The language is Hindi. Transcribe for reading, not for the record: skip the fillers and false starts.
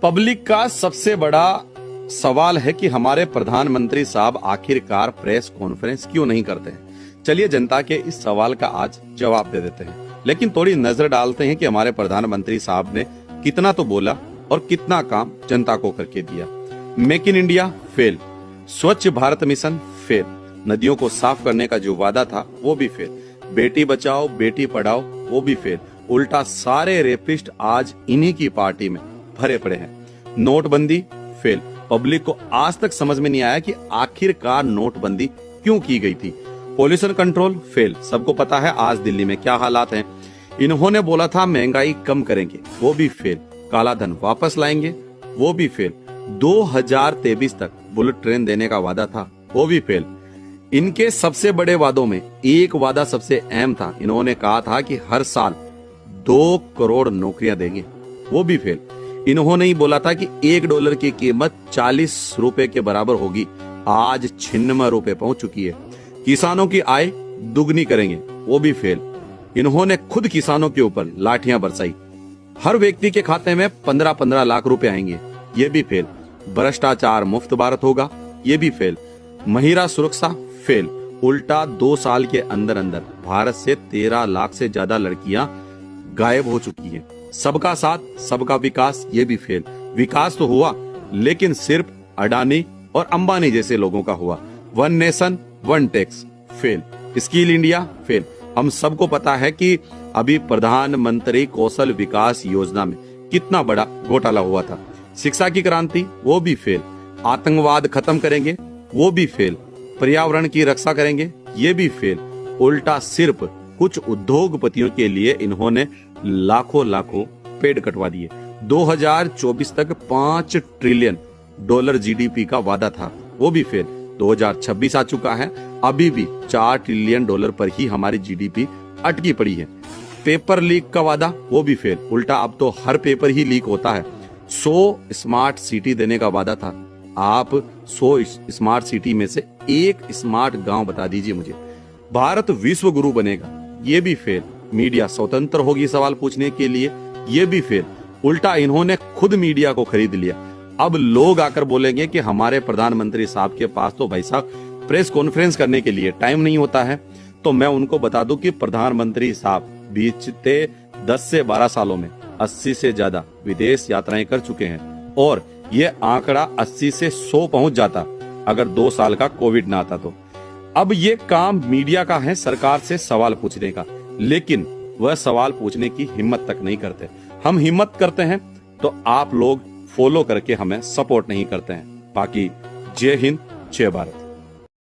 पब्लिक का सबसे बड़ा सवाल है कि हमारे प्रधानमंत्री साहब आखिरकार प्रेस कॉन्फ्रेंस क्यों नहीं करते हैं। चलिए जनता के इस सवाल का आज जवाब दे देते हैं, लेकिन थोड़ी नजर डालते हैं कि हमारे प्रधानमंत्री साहब ने कितना तो बोला और कितना काम जनता को करके दिया। मेक इन इंडिया फेल, स्वच्छ भारत मिशन फेल, नदियों को साफ करने का जो वादा था वो भी फेल, बेटी बचाओ बेटी पढ़ाओ वो भी फेल, उल्टा सारे रेपिस्ट आज इन्हीं की पार्टी में भरे पड़े हैं। नोटबंदी फेल, पब्लिक को आज तक समझ में नहीं आया कि आखिरकार नोटबंदी क्यों की गई थी। पॉल्यूशन कंट्रोल फेल, सबको पता है आज दिल्ली में क्या हालात हैं। इन्होंने बोला था महंगाई कम करेंगे, वो भी फेल। काला धन वापस लाएंगे, वो भी फेल। 2023 तक बुलेट ट्रेन देने का वादा था, वो भी फेल। इनके सबसे बड़े वादों में एक वादा सबसे अहम था, इन्होंने कहा था कि हर साल 2 करोड़ नौकरियां देंगे, वो भी फेल। इन्होंने ही बोला था कि $1 की कीमत 40 रुपए के बराबर होगी, आज 96 रुपए पहुंच चुकी है। किसानों की आय दुगनी करेंगे, वो भी फेल। इन्होंने खुद किसानों के ऊपर लाठियां बरसाई, हर व्यक्ति के खाते में 15-15 लाख रुपए आएंगे, ये भी फेल। भ्रष्टाचार मुफ्त भारत होगा, ये भी फेल। महिला सुरक्षा फेल, उल्टा 2 साल के अंदर अंदर भारत से 13 लाख से ज्यादा लड़कियां गायब हो चुकी हैं। सबका साथ सबका विकास, ये भी फेल। विकास तो हुआ लेकिन सिर्फ अडानी और अंबानी जैसे लोगों का हुआ। One nation one tax fail. Skill India fail. हम सबको पता है कि अभी प्रधानमंत्री कौशल विकास योजना में कितना बड़ा घोटाला हुआ था। शिक्षा की क्रांति, वो भी फेल। आतंकवाद खत्म करेंगे, वो भी फेल। पर्यावरण की रक्षा करेंगे, ये भी फेल। उल्टा सिर्फ कुछ उद्योगपतियों के लिए इन्होंने लाखों पेड़ कटवा दिए। 2024 तक $5 ट्रिलियन जीडीपी का वादा था, वो भी फेल। 2026 आ चुका है, अभी भी $4 ट्रिलियन पर ही हमारी जीडीपी अटकी पड़ी है। पेपर लीक का वादा, वो भी फेल। उल्टा अब तो हर पेपर ही लीक होता है। 100 स्मार्ट सिटी देने का वादा था, आप 100 स्मार्ट सिटी में से एक स्मार्ट गांव बता दीजिए मुझे। भारत विश्व गुरु बनेगा, ये भी फेल। मीडिया स्वतंत्र होगी सवाल पूछने के लिए, ये भी फेल। उल्टा इन्होंने खुद मीडिया को खरीद लिया। अब लोग आकर बोलेंगे कि हमारे प्रधानमंत्री साहब के पास तो भाई साहब प्रेस कॉन्फ्रेंस करने के लिए टाइम नहीं होता है। तो मैं उनको बता दूं कि प्रधानमंत्री साहब बीते 10 से 12 सालों में 80 से ज्यादा विदेश यात्राएं कर चुके हैं और ये आंकड़ा 80 से 100 पहुंच जाता अगर 2 साल का कोविड ना आता तो। अब ये काम मीडिया का है सरकार से सवाल पूछने का, लेकिन वह सवाल पूछने की हिम्मत तक नहीं करते। हम हिम्मत करते हैं तो आप लोग फॉलो करके हमें सपोर्ट नहीं करते हैं। बाकी जय हिंद, जय भारत।